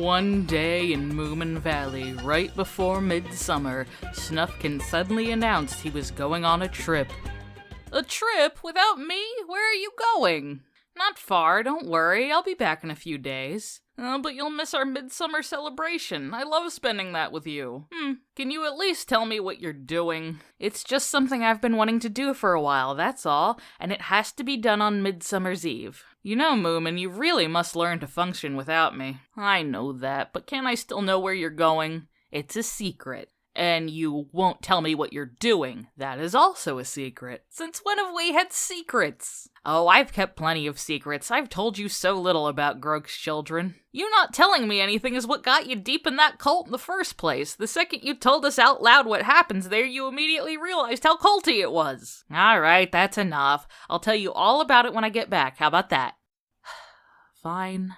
One day in Moomin Valley, right before Midsummer, Snufkin suddenly announced he was going on a trip. A trip? Without me? Where are you going? Not far, don't worry, I'll be back in a few days. But you'll miss our Midsummer celebration. I love spending that with you. Can you at least tell me what you're doing? It's just something I've been wanting to do for a while, that's all, and it has to be done on Midsummer's Eve. You know, Moomin, you really must learn to function without me. I know that, but can I still know where you're going? It's a secret. And you won't tell me what you're doing. That is also a secret. Since when have we had secrets? Oh, I've kept plenty of secrets. I've told you so little about Grog's children. You not telling me anything is what got you deep in that cult in the first place. The second you told us out loud what happens there, you immediately realized how culty it was. Alright, that's enough. I'll tell you all about it when I get back. How about that? Fine.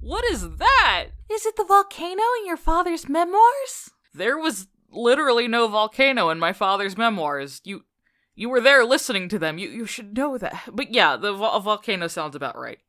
What is that? Is it the volcano in your father's memoirs? There was literally no volcano in my father's memoirs. You were there listening to them. You should know that. But yeah, the volcano sounds about right.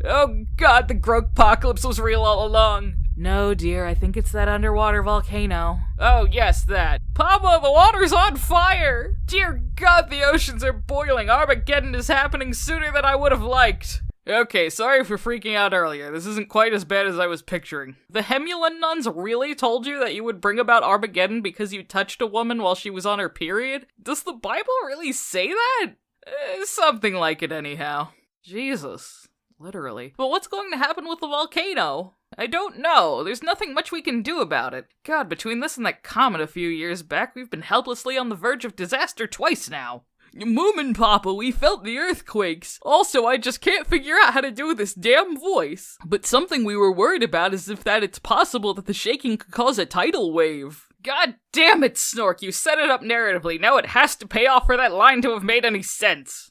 Oh god, the Grogpocalypse was real all along. No, dear, I think it's that underwater volcano. Oh, yes, that. Papa, the water's on fire! Dear God, the oceans are boiling. Armageddon is happening sooner than I would have liked. Okay, sorry for freaking out earlier. This isn't quite as bad as I was picturing. The Hemulan nuns really told you that you would bring about Armageddon because you touched a woman while she was on her period? Does the Bible really say that? Something like it anyhow. Jesus. Literally. But what's going to happen with the volcano? I don't know. There's nothing much we can do about it. God, between this and that comet a few years back, we've been helplessly on the verge of disaster twice now. Moomin, Papa, we felt the earthquakes. Also, I just can't figure out how to do this damn voice. But something we were worried about is if that it's possible that the shaking could cause a tidal wave. God damn it, Snork, you set it up narratively. Now it has to pay off for that line to have made any sense.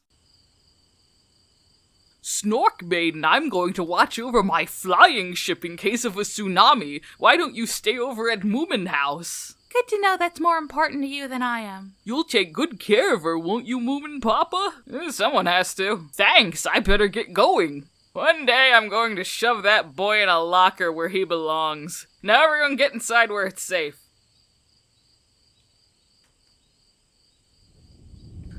Snork Maiden, I'm going to watch over my flying ship in case of a tsunami. Why don't you stay over at Moomin House? Good to know that's more important to you than I am. You'll take good care of her, won't you, Moomin Papa? Someone has to. Thanks, I better get going. One day I'm going to shove that boy in a locker where he belongs. Now everyone get inside where it's safe.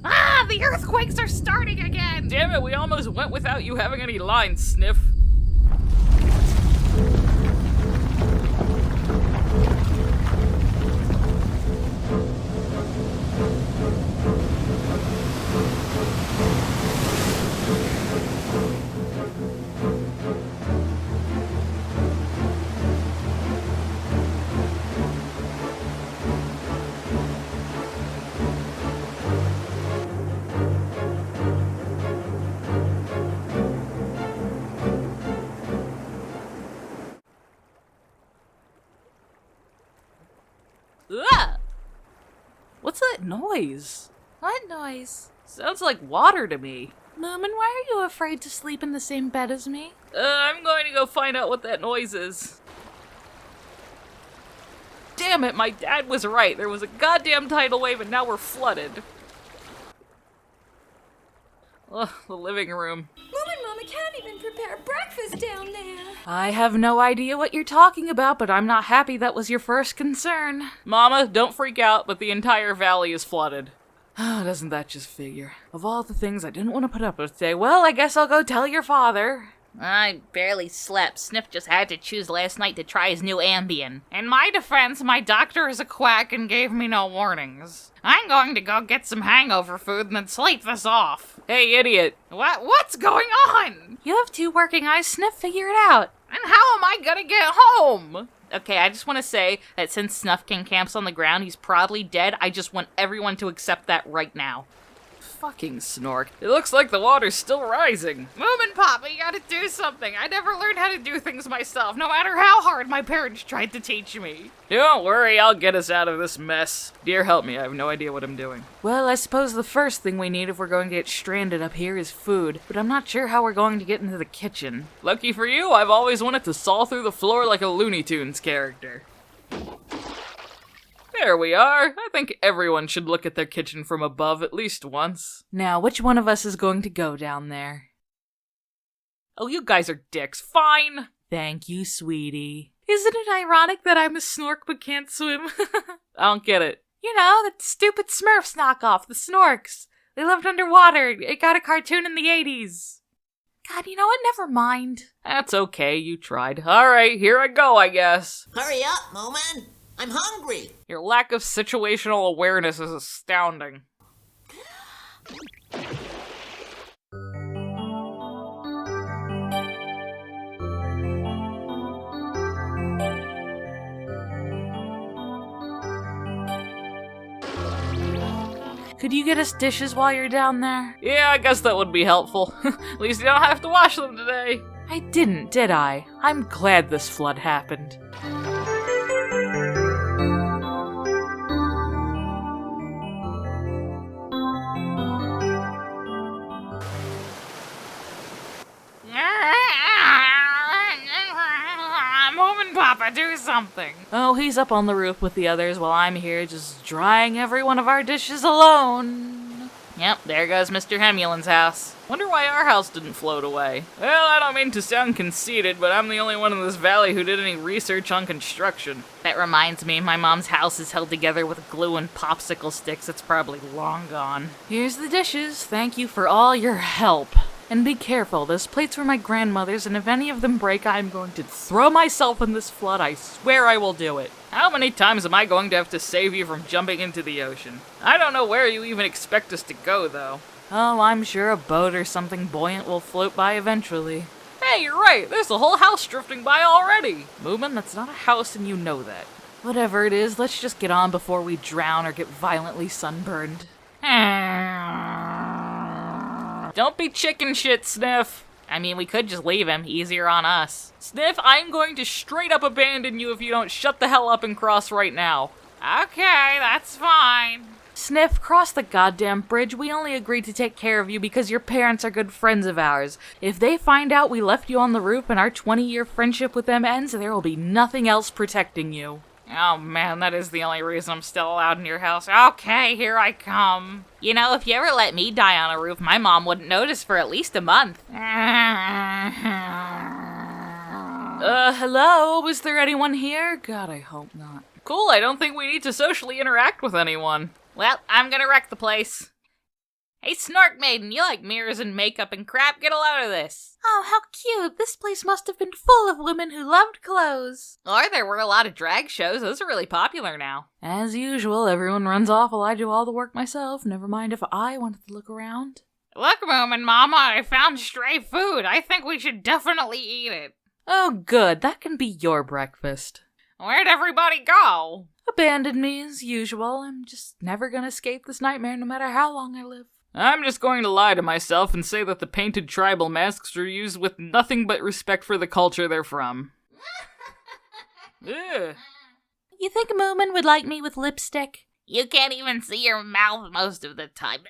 Ah, the earthquakes are starting again! Damn it, we almost went without you having any lines, Sniff. Ugh! What's that noise? What noise? Sounds like water to me. Moomin, why are you afraid to sleep in the same bed as me? I'm going to go find out what that noise is. Damn it, my dad was right. There was a goddamn tidal wave and now we're flooded. Ugh, the living room. Moomin Mama can't even prepare breakfast down there. I have no idea what you're talking about, but I'm not happy that was your first concern. Mama, don't freak out, but the entire valley is flooded. Doesn't that just figure? Of all the things I didn't want to put up with today, well, I guess I'll go tell your father. I barely slept. Sniff just had to choose last night to try his new Ambien. In my defense, my doctor is a quack and gave me no warnings. I'm going to go get some hangover food and then sleep this off. Hey, idiot. What's going on? You have two working eyes, Sniff, figure it out. And how am I gonna get home? Okay, I just want to say that since Snufkin camps on the ground, he's probably dead. I just want everyone to accept that right now. Fucking Snork. It looks like the water's still rising. Moomin Papa, you gotta do something. I never learned how to do things myself, no matter how hard my parents tried to teach me. Don't worry, I'll get us out of this mess. Dear help me, I have no idea what I'm doing. Well, I suppose the first thing we need if we're going to get stranded up here is food, but I'm not sure how we're going to get into the kitchen. Lucky for you, I've always wanted to saw through the floor like a Looney Tunes character. There we are. I think everyone should look at their kitchen from above at least once. Now, which one of us is going to go down there? Oh, you guys are dicks. Fine. Thank you, sweetie. Isn't it ironic that I'm a Snork but can't swim? I don't get it. You know, that stupid Smurfs knockoff, the Snorks. They lived underwater. It got a cartoon in the 80s. God, you know what? Never mind. That's okay, you tried. Alright, here I go, I guess. Hurry up, Moomin. I'm hungry. Your lack of situational awareness is astounding. Could you get us dishes while you're down there? Yeah, I guess that would be helpful. At least you don't have to wash them today. I didn't, did I? I'm glad this flood happened. Moomin Papa, do something. Oh, he's up on the roof with the others while I'm here just drying every one of our dishes alone. Yep, there goes Mr. Hemulin's house. Wonder why our house didn't float away. Well, I don't mean to sound conceited, but I'm the only one in this valley who did any research on construction. That reminds me, my mom's house is held together with glue and popsicle sticks. It's probably long gone. Here's the dishes. Thank you for all your help. And be careful, those plates were my grandmother's, and if any of them break, I'm going to throw myself in this flood. I swear I will do it. How many times am I going to have to save you from jumping into the ocean? I don't know where you even expect us to go, though. Oh, I'm sure a boat or something buoyant will float by eventually. Hey, you're right, there's a whole house drifting by already. Moomin, that's not a house and you know that. Whatever it is, let's just get on before we drown or get violently sunburned. Don't be chicken shit, Sniff. I mean, we could just leave him. Easier on us. Sniff, I'm going to straight up abandon you if you don't shut the hell up and cross right now. Okay, that's fine. Sniff, cross the goddamn bridge. We only agreed to take care of you because your parents are good friends of ours. If they find out we left you on the roof and our 20-year friendship with them ends, there will be nothing else protecting you. Oh man, that is the only reason I'm still allowed in your house. Okay, here I come. You know, if you ever let me die on a roof, my mom wouldn't notice for at least a month. Hello? Was there anyone here? God, I hope not. Cool, I don't think we need to socially interact with anyone. Well, I'm gonna wreck the place. Hey, Snork Maiden, you like mirrors and makeup and crap? Get a load of this. Oh, how cute. This place must have been full of women who loved clothes. Or there were a lot of drag shows. Those are really popular now. As usual, everyone runs off while I do all the work myself. Never mind if I wanted to look around. Look, Moomin Mama, I found stray food. I think we should definitely eat it. Oh, good. That can be your breakfast. Where'd everybody go? Abandoned me as usual. I'm just never gonna escape this nightmare no matter how long I live. I'm just going to lie to myself and say that the painted tribal masks are used with nothing but respect for the culture they're from. Ugh. You think Moomin would like me with lipstick? You can't even see your mouth most of the time.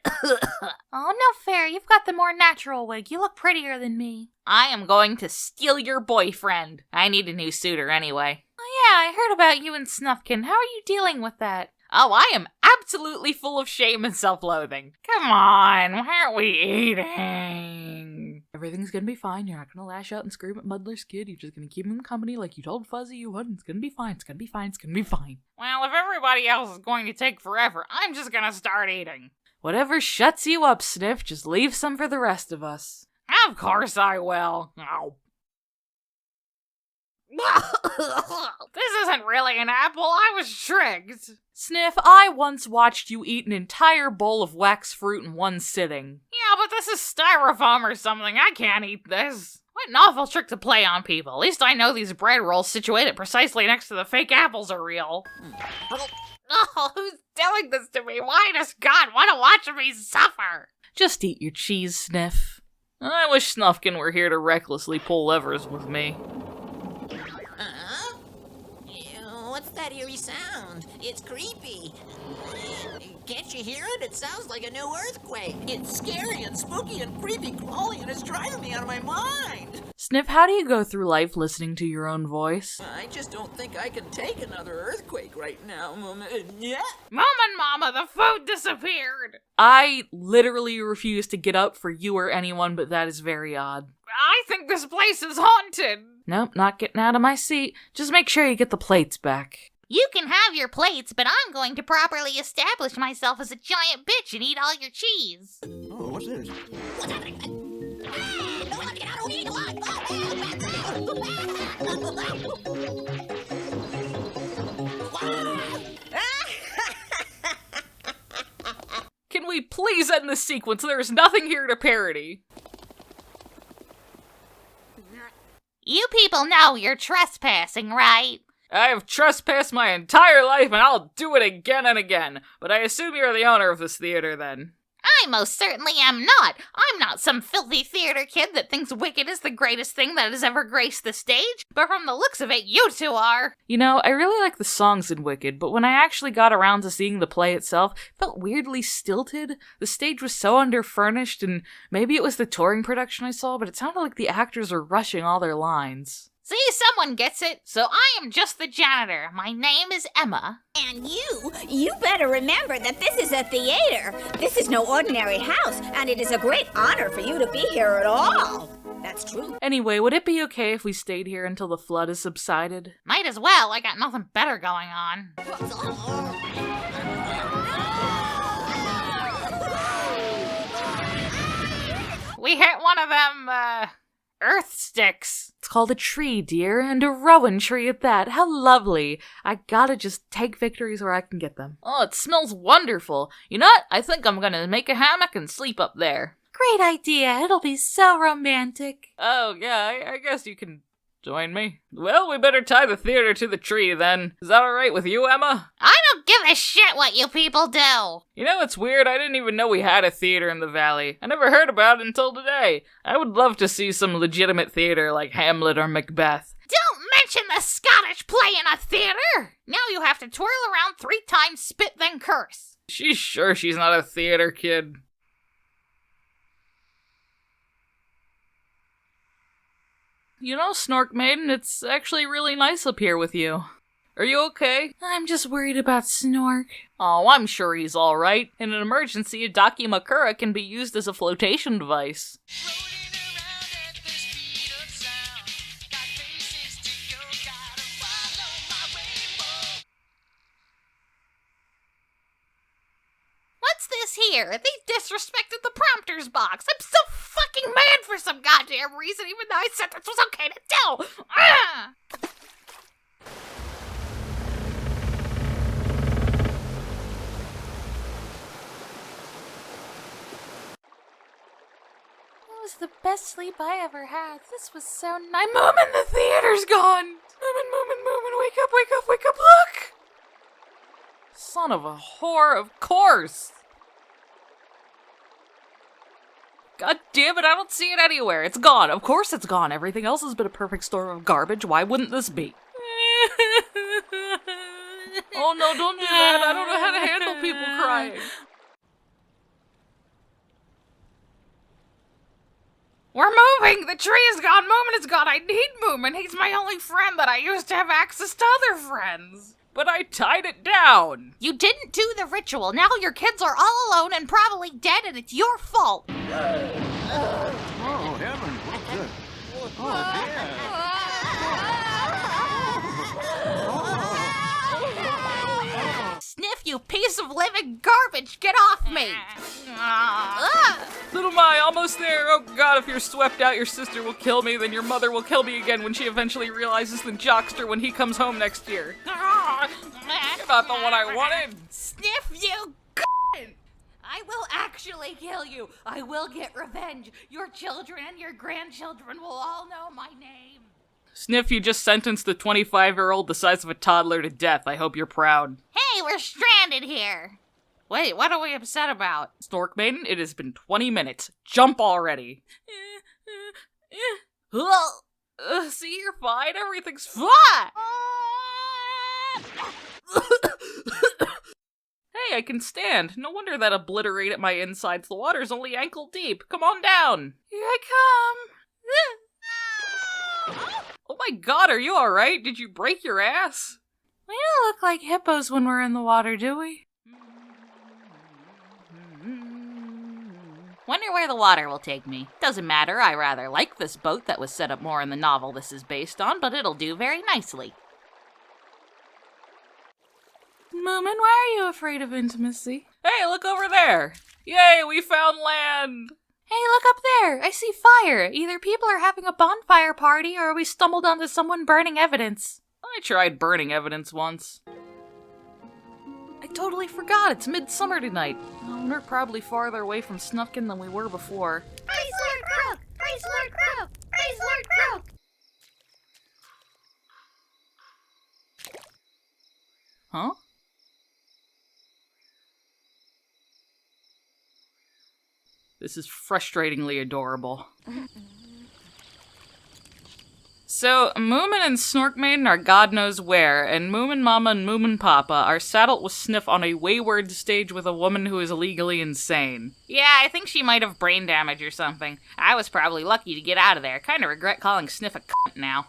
Oh, no fair. You've got the more natural wig. You look prettier than me. I am going to steal your boyfriend. I need a new suitor anyway. Oh yeah, I heard about you and Snufkin. How are you dealing with that? Oh, I am absolutely full of shame and self-loathing. Come on, why aren't we eating? Everything's gonna be fine. You're not gonna lash out and scream at Muddler's kid. You're just gonna keep him company like you told Fuzzy you would. It's gonna be fine. It's gonna be fine. It's gonna be fine. Well, if everybody else is going to take forever, I'm just gonna start eating. Whatever shuts you up, Sniff, just leave some for the rest of us. Of course I will. Oh. This isn't really an apple. I was tricked. Sniff, I once watched you eat an entire bowl of wax fruit in one sitting. Yeah, but this is styrofoam or something. I can't eat this. What an awful trick to play on people. At least I know these bread rolls situated precisely next to the fake apples are real. Oh, who's doing this to me? Why does God want to watch me suffer? Just eat your cheese, Sniff. I wish Snufkin were here to recklessly pull levers with me. Huh? Ew, what's that eerie sound? It's creepy. Can't you hear it? It sounds like a new earthquake. It's scary and spooky and creepy crawling and it's driving me out of my mind. Sniff, how do you go through life listening to your own voice? I just don't think I can take another earthquake right now, Moomin. Yeah. Moomin Mama, the food disappeared! I literally refuse to get up for you or anyone, but that is very odd. I think this place is haunted! Nope, not getting out of my seat. Just make sure you get the plates back. You can have your plates, but I'm going to properly establish myself as a giant bitch and eat all your cheese. Oh, what's this? Can we please end this sequence? There is nothing here to parody. You people know you're trespassing, right? I have trespassed my entire life and I'll do it again and again. But I assume you're the owner of this theater then. I most certainly am not. I'm not some filthy theater kid that thinks Wicked is the greatest thing that has ever graced the stage, but from the looks of it, you two are. You know, I really like the songs in Wicked, but when I actually got around to seeing the play itself, it felt weirdly stilted. The stage was so underfurnished, and maybe it was the touring production I saw, but it sounded like the actors were rushing all their lines. See, someone gets it. So I am just the janitor. My name is Emma. And you better remember that this is a theater. This is no ordinary house, and it is a great honor for you to be here at all. That's true. Anyway, would it be okay if we stayed here until the flood has subsided? Might as well. I got nothing better going on. We hit one of them, earth sticks. It's called a tree, dear, and a rowan tree at that. How lovely. I gotta just take victories where I can get them. Oh, it smells wonderful. You know what? I think I'm gonna make a hammock and sleep up there. Great idea. It'll be so romantic. Oh, yeah, I guess you can join me. Well, we better tie the theater to the tree then. Is that alright with you, Emma? I don't give a shit what you people do. You know, it's weird. I didn't even know we had a theater in the valley. I never heard about it until today. I would love to see some legitimate theater like Hamlet or Macbeth. Don't mention the Scottish play in a theater. Now you have to twirl around 3 times, spit, then curse. She's sure she's not a theater kid. You know, Snork Maiden, it's actually really nice up here with you. Are you okay? I'm just worried about Snork. Oh, I'm sure he's alright. In an emergency, a Dakimakura can be used as a flotation device. What's this here? They disrespected the prompter's box. I'm so fucking mad for some goddamn reason, even though I said this was okay to do. Ah! That was the best sleep I ever had. This was so nice. Moomin, the theater's gone. Moomin, wake up, wake up, wake up, look! Son of a whore, of course! God damn it, I don't see it anywhere. It's gone. Of course it's gone. Everything else has been a perfect storm of garbage. Why wouldn't this be? Oh no, don't do that. I don't know how to handle people crying. We're moving! The tree is gone! Moomin is gone! I need Moomin! He's my only friend that I used to have access to other friends! But I tied it down! You didn't do the ritual. Now your kids are all alone and probably dead, and it's your fault. Oh, heaven, what's this? Oh, dear. Sniff, you piece of living garbage! Get off me! Little Mai, almost there. Oh god, if you're swept out, your sister will kill me, then your mother will kill me again when she eventually realizes the Jockster when he comes home next year. You're not the one I wanted! Sniff, you I will actually kill you. I will get revenge. Your children and your grandchildren will all know my name. Sniff, you just sentenced a 25-year-old the size of a toddler to death. I hope you're proud. Hey, we're stranded here. Wait, what are we upset about? Snork Maiden, it has been 20 minutes. Jump already. See, you're fine. Everything's fine. Hey, I can stand. No wonder that obliterated my insides. The water's only ankle deep. Come on down. Here I come. Oh my god, are you alright? Did you break your ass? We don't look like hippos when we're in the water, do we? Wonder where the water will take me. Doesn't matter, I rather like this boat that was set up more in the novel this is based on, but it'll do very nicely. Moomin, why are you afraid of intimacy? Hey, look over there. Yay, we found land. Hey, look up there! I see fire! Either people are having a bonfire party, or we stumbled onto someone burning evidence. I tried burning evidence once. I totally forgot, it's Midsummer tonight. Oh, we're probably farther away from Snufkin than we were before. Praise Lord Croak! Praise Lord Croak! Praise Lord Croak! Huh? This is frustratingly adorable. So, Moomin and Snork Maiden are God knows where, and Moomin Mama and Moomin Papa are saddled with Sniff on a wayward stage with a woman who is illegally insane. Yeah, I think she might have brain damage or something. I was probably lucky to get out of there. Kinda regret calling Sniff a cunt now.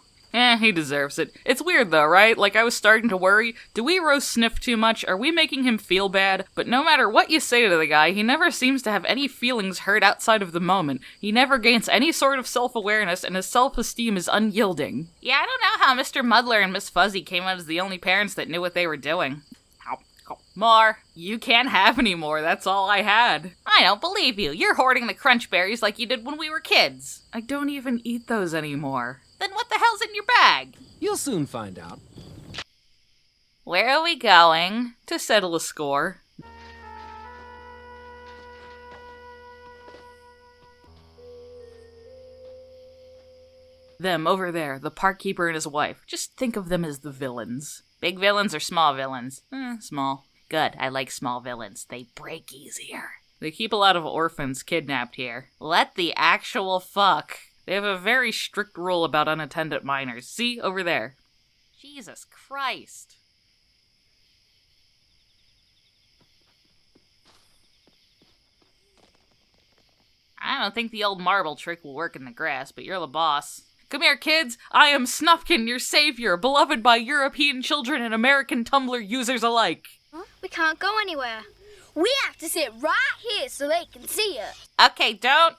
He deserves it. It's weird though, right? Like, I was starting to worry, do we roast Sniff too much? Are we making him feel bad? But no matter what you say to the guy, he never seems to have any feelings hurt outside of the moment. He never gains any sort of self-awareness, and his self-esteem is unyielding. Yeah, I don't know how Mr. Muddler and Miss Fuzzy came out as the only parents that knew what they were doing. Mar, you can't have any more, that's all I had. I don't believe you. You're hoarding the crunch berries like you did when we were kids. I don't even eat those anymore. Then what the hell's in your bag? You'll soon find out. Where are we going? To settle a score. Them over there, the park keeper and his wife. Just think of them as the villains. Big villains or small villains? Small. Good, I like small villains. They break easier. They keep a lot of orphans kidnapped here. What the actual fuck? They have a very strict rule about unattended minors. See, over there. Jesus Christ. I don't think the old marble trick will work in the grass, but you're the boss. Come here, kids. I am Snufkin, your savior, beloved by European children and American Tumblr users alike. Huh? We can't go anywhere. We have to sit right here so they can see us. Okay, don't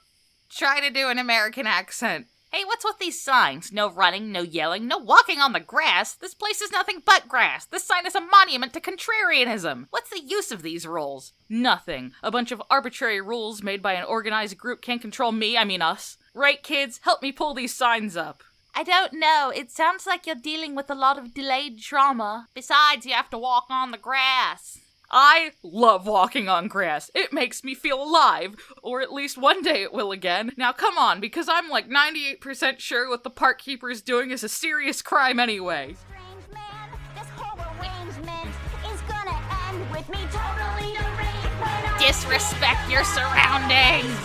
try to do an American accent. Hey, what's with these signs? No running, no yelling, no walking on the grass. This place is nothing but grass. This sign is a monument to contrarianism. What's the use of these rules? Nothing. A bunch of arbitrary rules made by an organized group can't control me, I mean us. Right, kids? Help me pull these signs up. I don't know. It sounds like you're dealing with a lot of delayed trauma. Besides, you have to walk on the grass. I love walking on grass. It makes me feel alive. Or at least one day it will again. Now come on, because I'm like 98% sure what the park keeper is doing is a serious crime anyway. Strange man, this whole arrangement is gonna end with me totally deranged. Disrespect your surroundings.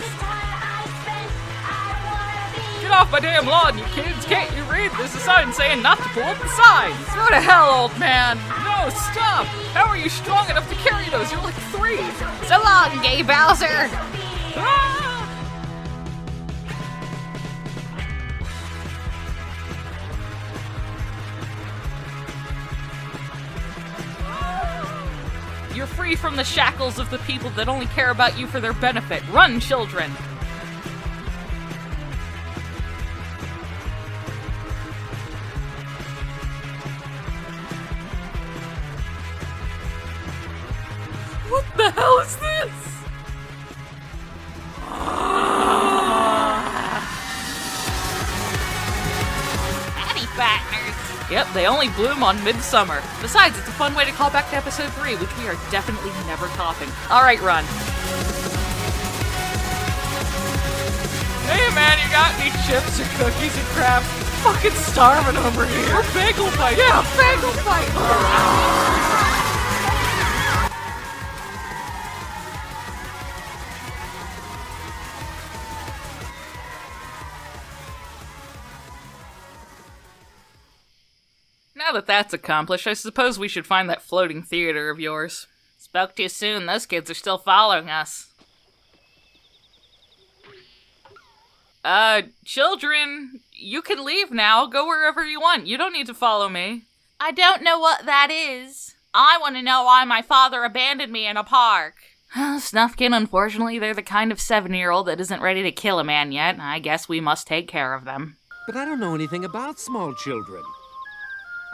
Get off my damn lawn, you kids! Can't you read? There's a sign saying not to pull up the signs! Go to hell, old man! No, stop! How are you strong enough to carry those? You're like 3! So long, gay Bowser! Ah! You're free from the shackles of the people that only care about you for their benefit. Run, children! What the hell is this? Hattifatteners! Yep, they only bloom on Midsummer. Besides, it's a fun way to call back to episode 3, which we are definitely never topping. Alright, run. Hey man, you got any chips or cookies or crabs? Fucking starving over here. Or bagel fight. Yeah, bagel fight. Now that that's accomplished, I suppose we should find that floating theater of yours. Spoke too soon. Those kids are still following us. Children, you can leave now. Go wherever you want. You don't need to follow me. I don't know what that is. I want to know why my father abandoned me in a park. Snufkin, unfortunately, they're the kind of 7-year-old that isn't ready to kill a man yet. I guess we must take care of them. But I don't know anything about small children.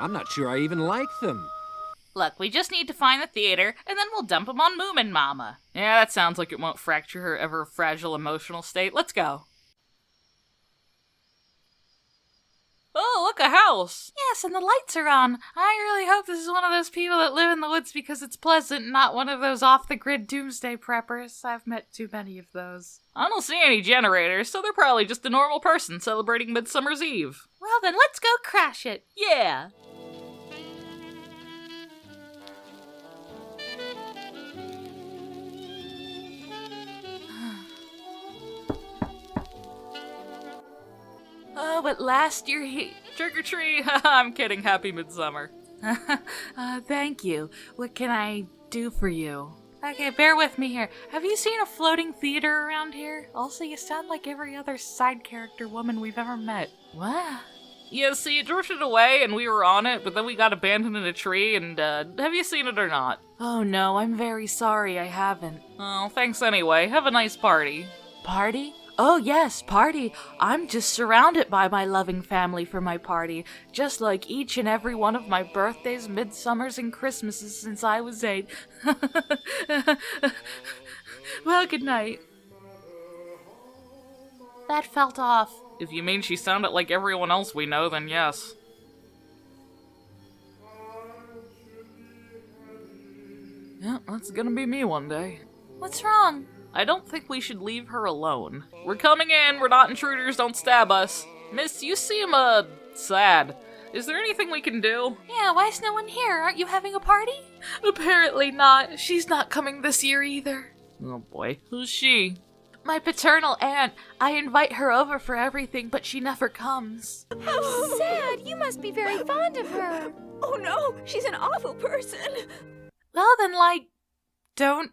I'm not sure I even like them. Look, we just need to find the theater, and then we'll dump them on Moomin Mama. Yeah, that sounds like it won't fracture her ever-fragile emotional state. Let's go. Oh, look, a house! Yes, and the lights are on. I really hope this is one of those people that live in the woods because it's pleasant, not one of those off-the-grid doomsday preppers. I've met too many of those. I don't see any generators, so they're probably just a normal person celebrating Midsummer's Eve. Well, then let's go crash it. Yeah! Oh, at last you're here. Trick or treat! I'm kidding, happy Midsummer. Thank you. What can I do for you? Okay, bear with me here. Have you seen a floating theater around here? Also, you sound like every other side character woman we've ever met. What? Yeah, see, it drifted away and we were on it, but then we got abandoned in a tree and, have you seen it or not? Oh no, I'm very sorry, I haven't. Oh, thanks anyway. Have a nice party. Party? Oh yes, party. I'm just surrounded by my loving family for my party, just like each and every one of my birthdays, midsummers, and Christmases since I was 8. Well, good night. That felt off. If you mean she sounded like everyone else we know, then yes. Yeah, that's gonna be me one day. What's wrong? I don't think we should leave her alone. We're coming in, we're not intruders, don't stab us. Miss, you seem, sad. Is there anything we can do? Yeah, why is no one here? Aren't you having a party? Apparently not. She's not coming this year either. Oh boy, who's she? My paternal aunt. I invite her over for everything, but she never comes. How sad. You must be very fond of her. Oh no, she's an awful person. Well, then, don't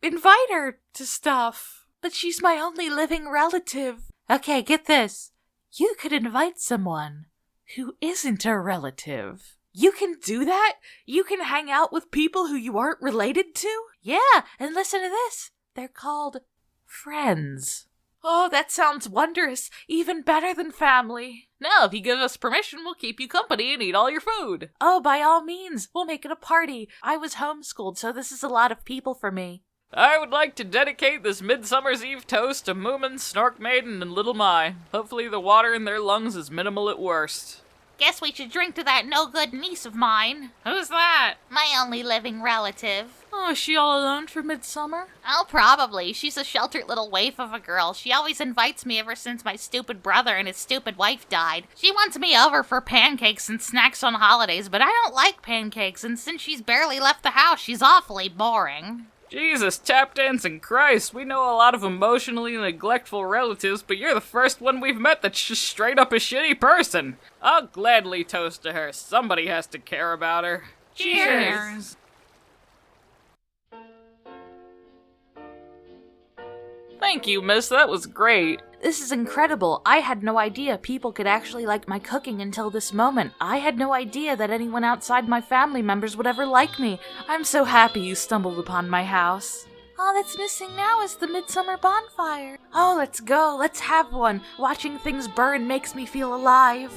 invite her to stuff. But she's my only living relative. Okay, get this. You could invite someone who isn't a relative. You can do that? You can hang out with people who you aren't related to? Yeah, and listen to this. They're called friends. Oh, that sounds wondrous. Even better than family. Now, if you give us permission, we'll keep you company and eat all your food. Oh, by all means. We'll make it a party. I was homeschooled, so this is a lot of people for me. I would like to dedicate this Midsummer's Eve toast to Moomin, Snork Maiden, and Little Mai. Hopefully the water in their lungs is minimal at worst. Guess we should drink to that no-good niece of mine. Who's that? My only living relative. Oh, is she all alone for Midsummer? Oh, probably. She's a sheltered little waif of a girl. She always invites me ever since my stupid brother and his stupid wife died. She wants me over for pancakes and snacks on holidays, but I don't like pancakes, and since she's barely left the house, she's awfully boring. Jesus, tap dancing Christ, we know a lot of emotionally neglectful relatives, but you're the first one we've met that's just straight up a shitty person. I'll gladly toast to her. Somebody has to care about her. Cheers! Thank you, miss, that was great. This is incredible. I had no idea people could actually like my cooking until this moment. I had no idea that anyone outside my family members would ever like me. I'm so happy you stumbled upon my house. All that's missing now is the midsummer bonfire. Oh, let's go. Let's have one. Watching things burn makes me feel alive.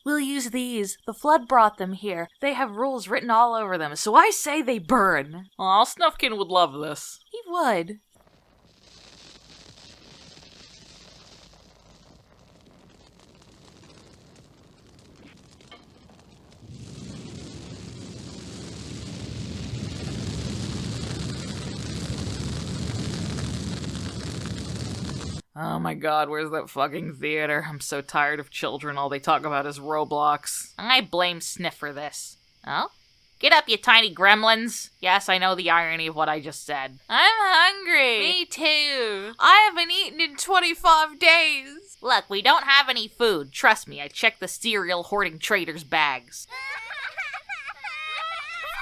We'll use these. The flood brought them here. They have rules written all over them, so I say they burn. Aw, Snufkin would love this. He would. Oh my god, where's that fucking theater? I'm so tired of children, all they talk about is Roblox. I blame Sniff for this. Oh? Get up, you tiny gremlins. Yes, I know the irony of what I just said. I'm hungry. Me too. I haven't eaten in 25 days. Look, we don't have any food. Trust me, I checked the cereal hoarding traders' bags.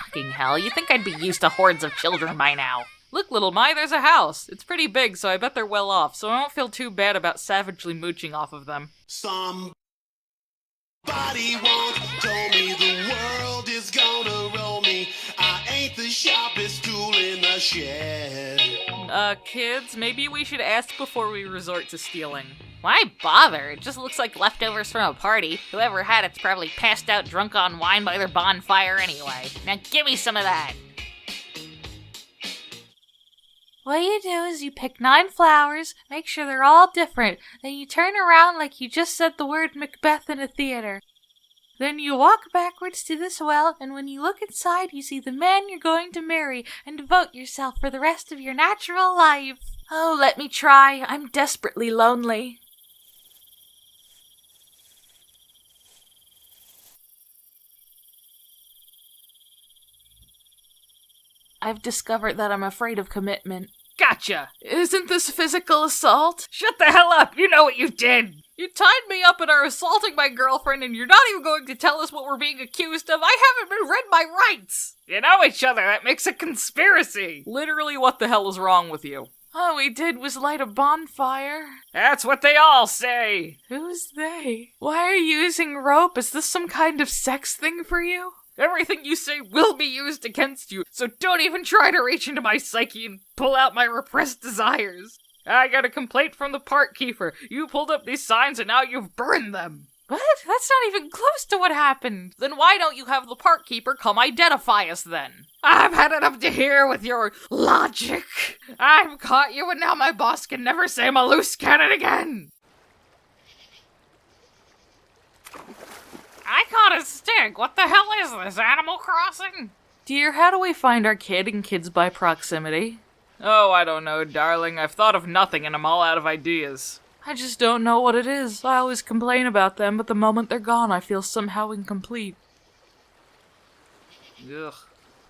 Fucking hell, you think I'd be used to hordes of children by now? Look, little Mai, there's a house. It's pretty big, so I bet they're well off, so I don't feel too bad about savagely mooching off of them. Somebody once told me the world is gonna roll me. I ain't the sharpest tool in the shed. Kids, maybe we should ask before we resort to stealing. Why bother? It just looks like leftovers from a party. Whoever had it's probably passed out drunk on wine by their bonfire anyway. Now give me some of that. What you do is you pick 9 flowers, make sure they're all different, then you turn around like you just said the word Macbeth in a theater. Then you walk backwards to this well, and when you look inside, you see the man you're going to marry and devote yourself for the rest of your natural life. Oh, let me try. I'm desperately lonely. I've discovered that I'm afraid of commitment. Gotcha! Isn't this physical assault? Shut the hell up! You know what you did! You tied me up and are assaulting my girlfriend, and you're not even going to tell us what we're being accused of. I haven't been read my rights! You know each other, that makes a conspiracy! Literally, what the hell is wrong with you? All we did was light a bonfire. That's what they all say! Who's they? Why are you using rope? Is this some kind of sex thing for you? Everything you say will be used against you, so don't even try to reach into my psyche and pull out my repressed desires. I got a complaint from the park keeper. You pulled up these signs and now you've burned them. What? That's not even close to what happened. Then why don't you have the park keeper come identify us then? I've had it up to here with your logic. I've caught you and now my boss can never say I'm a loose cannon again. I caught a stick. What the hell is this, Animal Crossing? Dear, how do we find our kid and kids by proximity? Oh, I don't know, darling. I've thought of nothing and I'm all out of ideas. I just don't know what it is. I always complain about them, but the moment they're gone, I feel somehow incomplete. Ugh.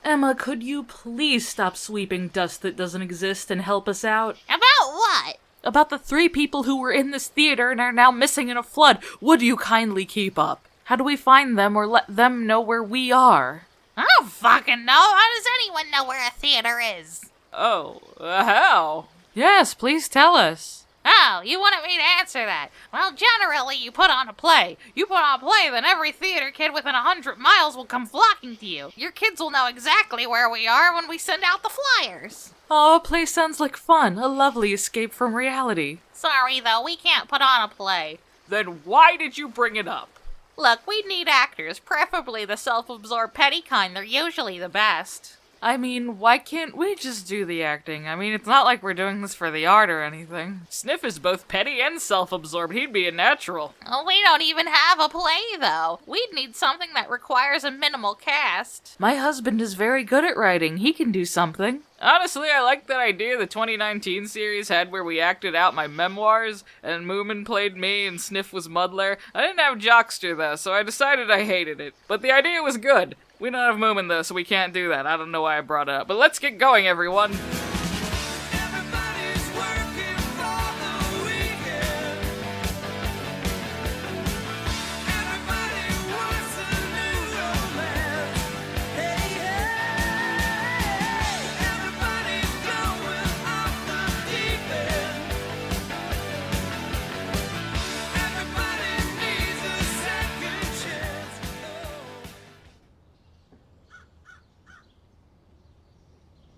Emma, could you please stop sweeping dust that doesn't exist and help us out? About what? About the 3 people who were in this theater and are now missing in a flood. Would you kindly keep up? How do we find them or let them know where we are? I don't fucking know. How does anyone know where a theater is? Oh, how? Yes, please tell us. Oh, you wanted me to answer that. Well, generally, you put on a play. You put on a play, then every theater kid within 100 miles will come flocking to you. Your kids will know exactly where we are when we send out the flyers. Oh, a play sounds like fun. A lovely escape from reality. Sorry, though, we can't put on a play. Then why did you bring it up? Look, we need actors, preferably the self-absorbed petty kind. They're usually the best. I mean, why can't we just do the acting? I mean, it's not like we're doing this for the art or anything. Sniff is both petty and self-absorbed. He'd be a natural. Oh, we don't even have a play, though. We'd need something that requires a minimal cast. My husband is very good at writing. He can do something. Honestly, I like that idea the 2019 series had where we acted out my memoirs, and Moomin played me and Sniff was Muddler. I didn't have Jockster, though, so I decided I hated it. But the idea was good. We don't have Moomin, though, so we can't do that. I don't know why I brought it up. But let's get going, everyone.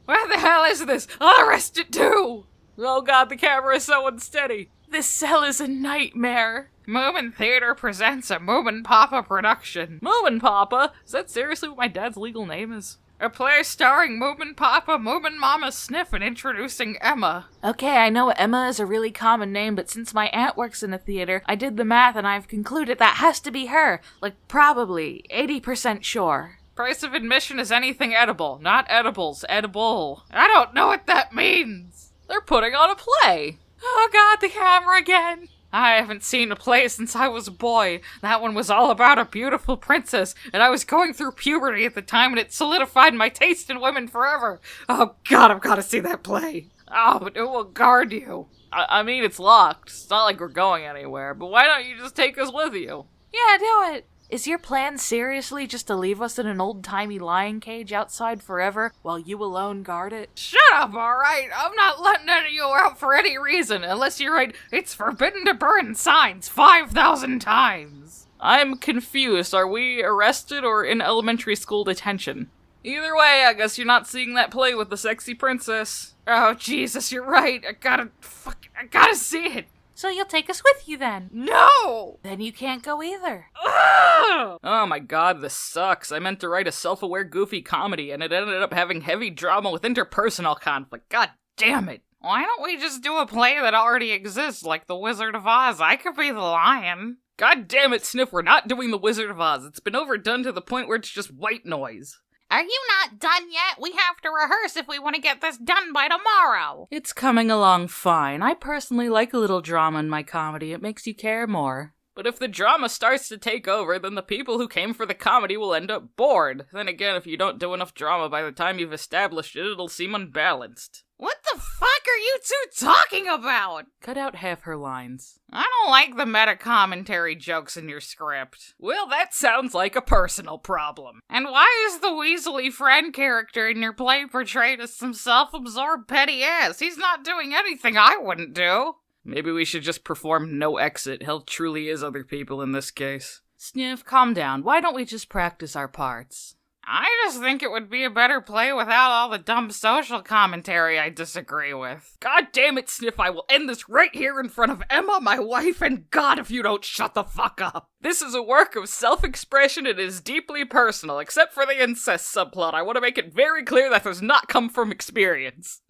Where the hell is this? I'll arrest it too! Oh god, the camera is so unsteady. This cell is a nightmare. Moomin Theater presents a Moomin Papa production. Moomin Papa? Is that seriously what my dad's legal name is? A play starring Moomin Papa, Moomin Mama Sniff, and introducing Emma. Okay, I know Emma is a really common name, but since my aunt works in a theater, I did the math and I've concluded that has to be her. Like, probably. 80% sure. Price of admission is anything edible, not edibles, edible. I don't know what that means. They're putting on a play. Oh god, the camera again. I haven't seen a play since I was a boy. That one was all about a beautiful princess, and I was going through puberty at the time, and it solidified my taste in women forever. Oh god, I've got to see that play. Oh, but who will guard you? I mean, it's locked. It's not like we're going anywhere, but why don't you just take us with you? Yeah, do it. Is your plan seriously just to leave us in an old-timey lion cage outside forever while you alone guard it? Shut up, alright? I'm not letting any of you out for any reason, unless you write, it's forbidden to burn signs 5,000 times. I'm confused. Are we arrested or in elementary school detention? Either way, I guess you're not seeing that play with the sexy princess. Oh, Jesus, you're right. I gotta see it. So you'll take us with you then? No! Then you can't go either. Ugh! Oh my god, this sucks. I meant to write a self-aware goofy comedy and it ended up having heavy drama with interpersonal conflict. God damn it. Why don't we just do a play that already exists, like The Wizard of Oz? I could be the lion. God damn it, Sniff, we're not doing The Wizard of Oz. It's been overdone to the point where it's just white noise. Are you not done yet? We have to rehearse if we want to get this done by tomorrow. It's coming along fine. I personally like a little drama in my comedy. It makes you care more. But if the drama starts to take over, then the people who came for the comedy will end up bored. Then again, if you don't do enough drama by the time you've established it, it'll seem unbalanced. What the fuck are you two talking about? Cut out half her lines. I don't like the meta-commentary jokes in your script. Well, that sounds like a personal problem. And why is the Weasley friend character in your play portrayed as some self-absorbed petty ass? He's not doing anything I wouldn't do. Maybe we should just perform no exit. Hell truly is other people in this case. Sniff, calm down. Why don't we just practice our parts? I just think it would be a better play without all the dumb social commentary I disagree with. God damn it, Sniff, I will end this right here in front of Emma, my wife, and God if you don't shut the fuck up. This is a work of self-expression and is deeply personal, except for the incest subplot. I want to make it very clear that does not come from experience.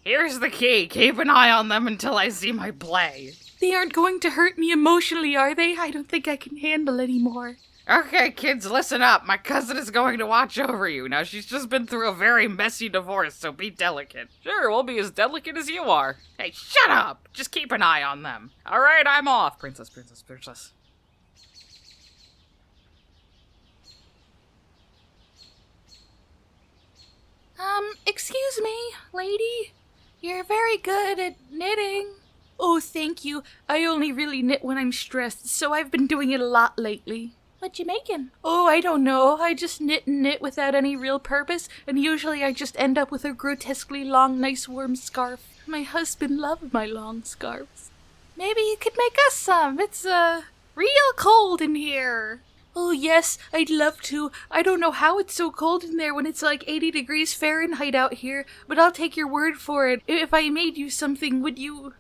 Here's the key. Keep an eye on them until I see my play. They aren't going to hurt me emotionally, are they? I don't think I can handle anymore. Okay, kids, listen up. My cousin is going to watch over you. Now, she's just been through a very messy divorce, so be delicate. Sure, we'll be as delicate as you are. Hey, shut up! Just keep an eye on them. All right, I'm off. Princess. Excuse me, lady. You're very good at knitting. Oh, thank you. I only really knit when I'm stressed, so I've been doing it a lot lately. What you making? Oh, I don't know. I just knit and knit without any real purpose, and usually I just end up with a grotesquely long, nice warm scarf. My husband loved my long scarves. Maybe you could make us some. It's, real cold in here. Oh, yes, I'd love to. I don't know how it's so cold in there when it's like 80 degrees Fahrenheit out here, but I'll take your word for it. If I made you something, would you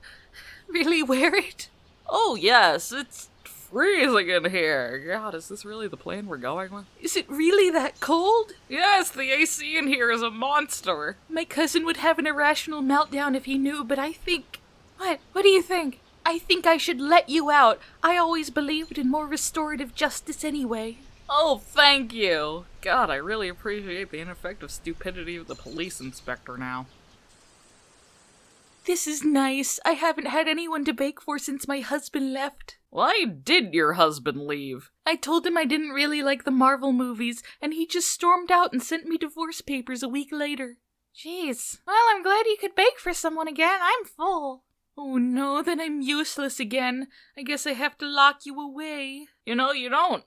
really wear it? Oh, yes, it's freezing in here. God, is this really the plan we're going with? Is it really that cold? Yes, the AC in here is a monster. My cousin would have an irrational meltdown if he knew, but I think... What? What do you think? I think I should let you out. I always believed in more restorative justice anyway. Oh, thank you. God, I really appreciate the ineffective stupidity of the police inspector now. This is nice. I haven't had anyone to bake for since my husband left. Why did your husband leave? I told him I didn't really like the Marvel movies, and he just stormed out and sent me divorce papers a week later. Jeez. Well, I'm glad you could bake for someone again. I'm full. Oh no, then I'm useless again. I guess I have to lock you away. You know, you don't,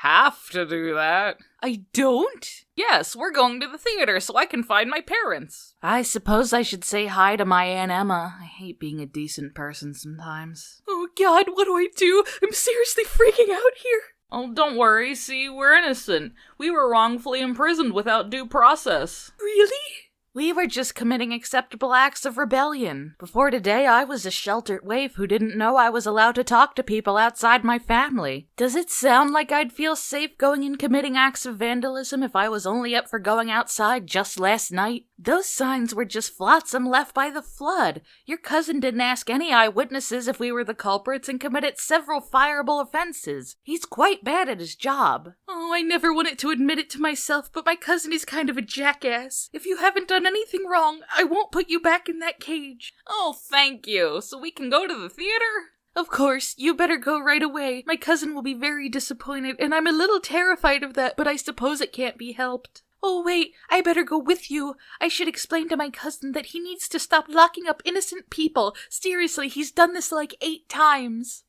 have to do that. I don't? Yes, we're going to the theater so I can find my parents. I suppose I should say hi to my Aunt Emma. I hate being a decent person sometimes. Oh God, what do I do? I'm seriously freaking out here. Oh, don't worry. See, we're innocent. We were wrongfully imprisoned without due process. Really? We were just committing acceptable acts of rebellion. Before today, I was a sheltered waif who didn't know I was allowed to talk to people outside my family. Does it sound like I'd feel safe going and committing acts of vandalism if I was only up for going outside just last night? Those signs were just flotsam left by the flood. Your cousin didn't ask any eyewitnesses if we were the culprits and committed several fireable offenses. He's quite bad at his job. Oh, I never wanted to admit it to myself, but my cousin is kind of a jackass. If you haven't done anything wrong, I won't put you back in that cage. Oh, thank you. So we can go to the theater? Of course, you better go right away. My cousin will be very disappointed, and I'm a little terrified of that, but I suppose it can't be helped. Oh, wait, I better go with you. I should explain to my cousin that he needs to stop locking up innocent people. Seriously, he's done this like 8 times.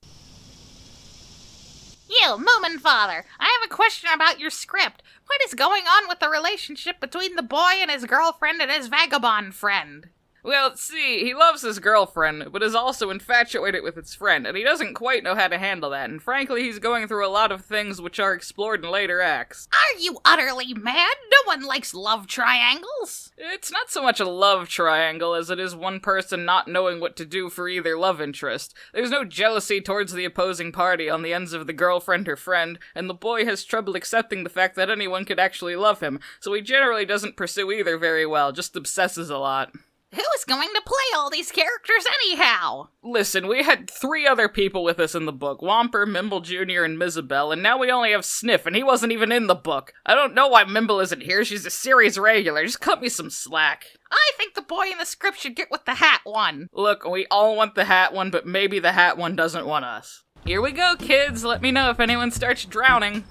You, Moomin father, I have a question about your script. What is going on with the relationship between the boy and his girlfriend and his vagabond friend? Well, see, he loves his girlfriend, but is also infatuated with his friend, and he doesn't quite know how to handle that, and frankly, he's going through a lot of things which are explored in later acts. Are you utterly mad? No one likes love triangles. It's not so much a love triangle as it is one person not knowing what to do for either love interest. There's no jealousy towards the opposing party on the ends of the girlfriend or friend, and the boy has trouble accepting the fact that anyone could actually love him, so he generally doesn't pursue either very well, just obsesses a lot. Who is going to play all these characters anyhow? Listen, we had 3 other people with us in the book, Whomper, Mimble Jr., and Mizabel, and now we only have Sniff, and he wasn't even in the book. I don't know why Mimble isn't here, she's a series regular, just cut me some slack. I think the boy in the script should get with the hat one. Look, we all want the hat one, but maybe the hat one doesn't want us. Here we go, kids, let me know if anyone starts drowning.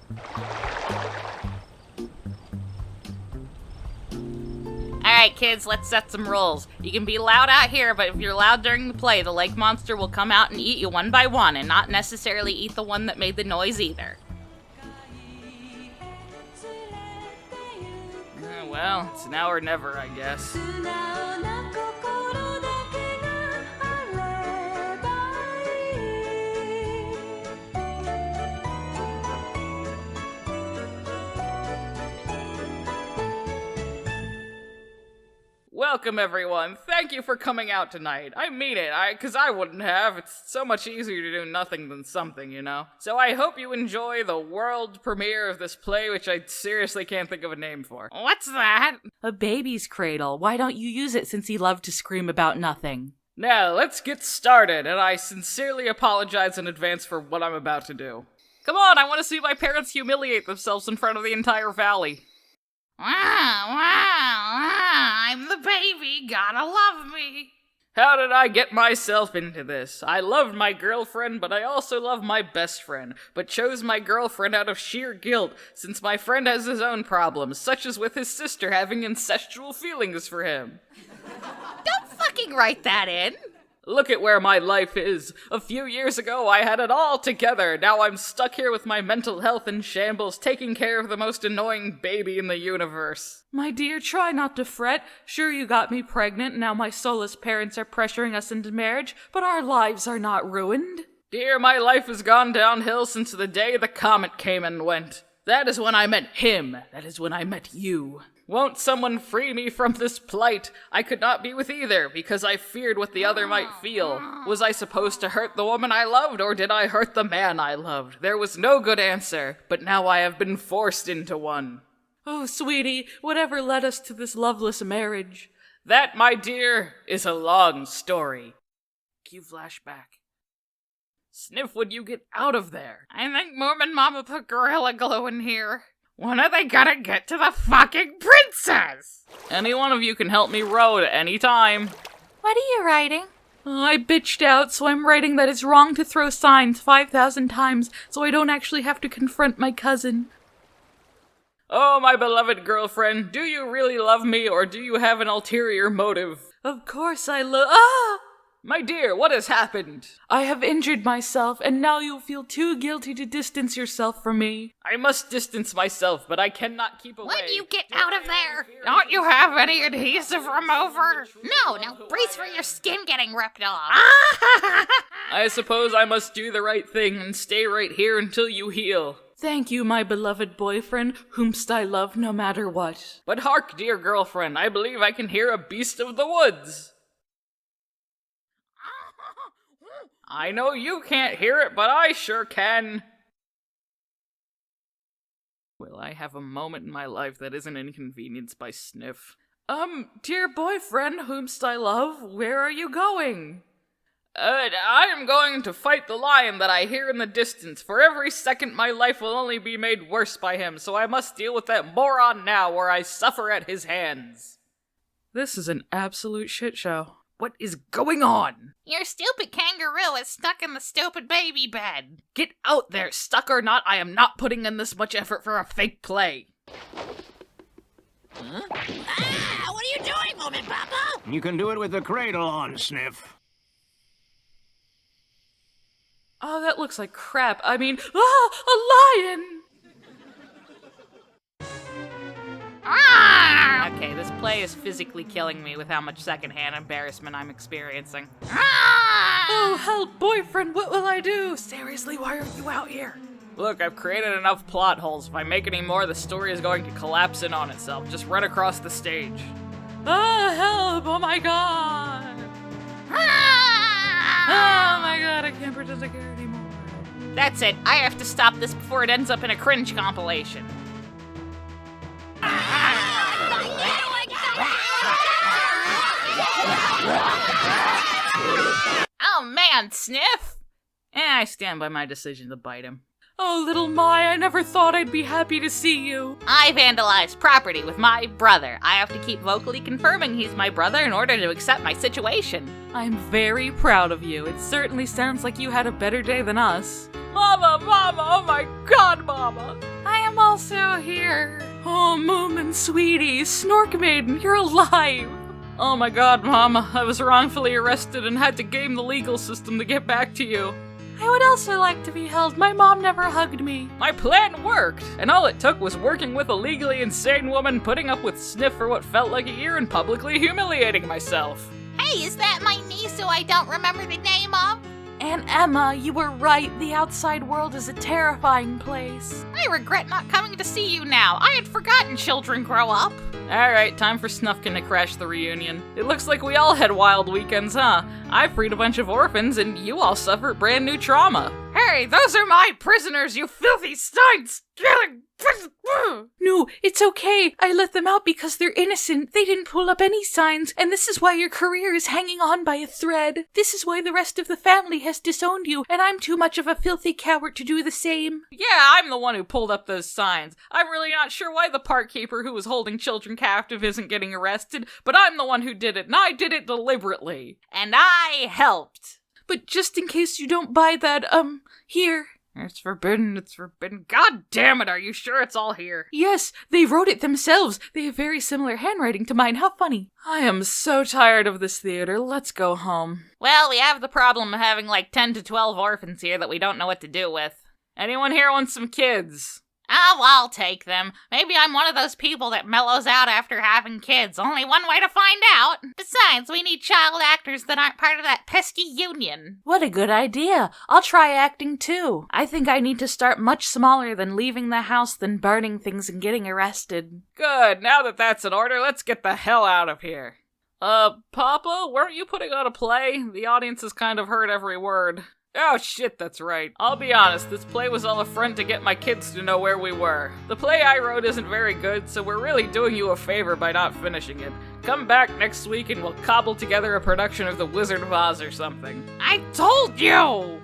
Alright, kids, let's set some rules. You can be loud out here, but if you're loud during the play, the lake monster will come out and eat you one by one, and not necessarily eat the one that made the noise either. Well, it's now or never, I guess. Welcome, everyone. Thank you for coming out tonight. I mean it, because I wouldn't have. It's so much easier to do nothing than something, you know? So I hope you enjoy the world premiere of this play, which I seriously can't think of a name for. What's that? A baby's cradle. Why don't you use it since he loved to scream about nothing? Now, let's get started, and I sincerely apologize in advance for what I'm about to do. Come on, I want to see my parents humiliate themselves in front of the entire valley. I'm the baby, gotta love me. How did I get myself into this? I loved my girlfriend, but I also love my best friend, but chose my girlfriend out of sheer guilt, since my friend has his own problems, such as with his sister having incestual feelings for him. Don't fucking write that in. Look at where my life is. A few years ago, I had it all together. Now I'm stuck here with my mental health in shambles, taking care of the most annoying baby in the universe. My dear, try not to fret. Sure, you got me pregnant, now my soulless parents are pressuring us into marriage, but our lives are not ruined. Dear, my life has gone downhill since the day the comet came and went. That is when I met him. That is when I met you. Won't someone free me from this plight? I could not be with either, because I feared what the other might feel. Was I supposed to hurt the woman I loved, or did I hurt the man I loved? There was no good answer, but now I have been forced into one. Oh, sweetie, whatever led us to this loveless marriage? That, my dear, is a long story. Cue flashback. Sniff, would you get out of there? I think Moomin Mama put Gorilla Glue in here. When are they gonna get to the fucking princess? Any one of you can help me row at any time. What are you writing? I bitched out, so I'm writing that it's wrong to throw signs 5,000 times, so I don't actually have to confront my cousin. Oh, my beloved girlfriend, do you really love me, or do you have an ulterior motive? Of course I love— My dear, what has happened? I have injured myself, and now you feel too guilty to distance yourself from me. I must distance myself, but I cannot keep away. When you get out of there? Don't you have any adhesive remover? No, now brace for your skin getting ripped off. I suppose I must do the right thing and stay right here until you heal. Thank you, my beloved boyfriend, whomst I love no matter what. But hark, dear girlfriend, I believe I can hear a beast of the woods. I know you can't hear it, but I sure can. Will I have a moment in my life that isn't inconvenienced by Sniff? Dear boyfriend, whomst I love, where are you going? I am going to fight the lion that I hear in the distance. For every second my life will only be made worse by him, so I must deal with that moron now where I suffer at his hands. This is an absolute shit show. What is going on? Your stupid kangaroo is stuck in the stupid baby bed. Get out there, stuck or not, I am not putting in this much effort for a fake play. Huh? Ah! What are you doing, Moomin Papa? You can do it with the cradle on, Sniff. Oh, that looks like crap. I mean, a lion! Ah! Okay, this play is physically killing me with how much secondhand embarrassment I'm experiencing. Ah! Oh, help, boyfriend, what will I do? Seriously, why are you out here? Look, I've created enough plot holes. If I make any more, the story is going to collapse in on itself. Just run across the stage. Ah, help! Oh my god! Ah! Oh my god, I can't pretend I care anymore. That's it. I have to stop this before it ends up in a cringe compilation. Oh man, Sniff! I stand by my decision to bite him. Oh, little Mai, I never thought I'd be happy to see you. I vandalized property with my brother. I have to keep vocally confirming he's my brother in order to accept my situation. I'm very proud of you. It certainly sounds like you had a better day than us. Mama, oh my god, Mama! I am also here. Oh, Moomin, sweetie, Snork Maiden, you're alive! Oh my god, Mama, I was wrongfully arrested and had to game the legal system to get back to you. I would also like to be held. My mom never hugged me. My plan worked, and all it took was working with a legally insane woman, putting up with Sniff for what felt like a year, and publicly humiliating myself. Hey, is that my niece who I don't remember the name of? Aunt Emma, you were right. The outside world is a terrifying place. I regret not coming to see you now. I had forgotten children grow up. Alright, time for Snufkin to crash the reunion. It looks like we all had wild weekends, huh? I freed a bunch of orphans, and you all suffered brand new trauma. Hey, those are my prisoners, you filthy stunts! No, it's okay. I let them out because they're innocent. They didn't pull up any signs, and this is why your career is hanging on by a thread. This is why the rest of the family has disowned you, and I'm too much of a filthy coward to do the same. Yeah, I'm the one who pulled up those signs. I'm really not sure why the park keeper who was holding children captive isn't getting arrested, but I'm the one who did it, and I did it deliberately. And I helped. But just in case you don't buy that, here. It's forbidden, it's forbidden. God damn it, are you sure it's all here? Yes, they wrote it themselves. They have very similar handwriting to mine. How funny. I am so tired of this theater. Let's go home. Well, we have the problem of having like 10 to 12 orphans here that we don't know what to do with. Anyone here want some kids? Oh, I'll take them. Maybe I'm one of those people that mellows out after having kids. Only one way to find out. Besides, we need child actors that aren't part of that pesky union. What a good idea. I'll try acting too. I think I need to start much smaller than leaving the house than burning things and getting arrested. Good, now that that's in order, let's get the hell out of here. Papa, weren't you putting on a play? The audience has kind of heard every word. Oh shit, that's right. I'll be honest, this play was all a front to get my kids to know where we were. The play I wrote isn't very good, so we're really doing you a favor by not finishing it. Come back next week and we'll cobble together a production of The Wizard of Oz or something. I told you!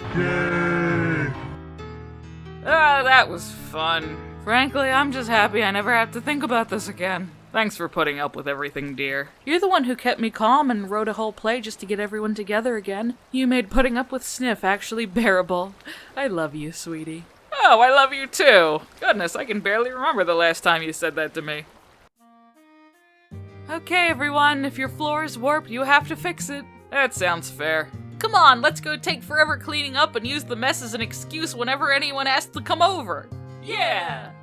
That was fun. Frankly, I'm just happy I never have to think about this again. Thanks for putting up with everything, dear. You're the one who kept me calm and wrote a whole play just to get everyone together again. You made putting up with Sniff actually bearable. I love you, sweetie. Oh, I love you too. Goodness, I can barely remember the last time you said that to me. Okay, everyone, if your floor is warped, you have to fix it. That sounds fair. Come on, let's go take forever cleaning up and use the mess as an excuse whenever anyone asks to come over. Yeah!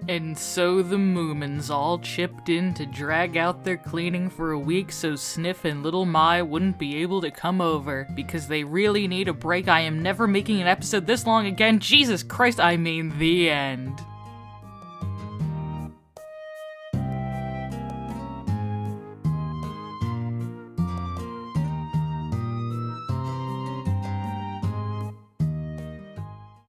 And so the Moomins all chipped in to drag out their cleaning for a week so Sniff and Little Mai wouldn't be able to come over. Because they really need a break. I am never making an episode this long again. Jesus Christ, I mean the end.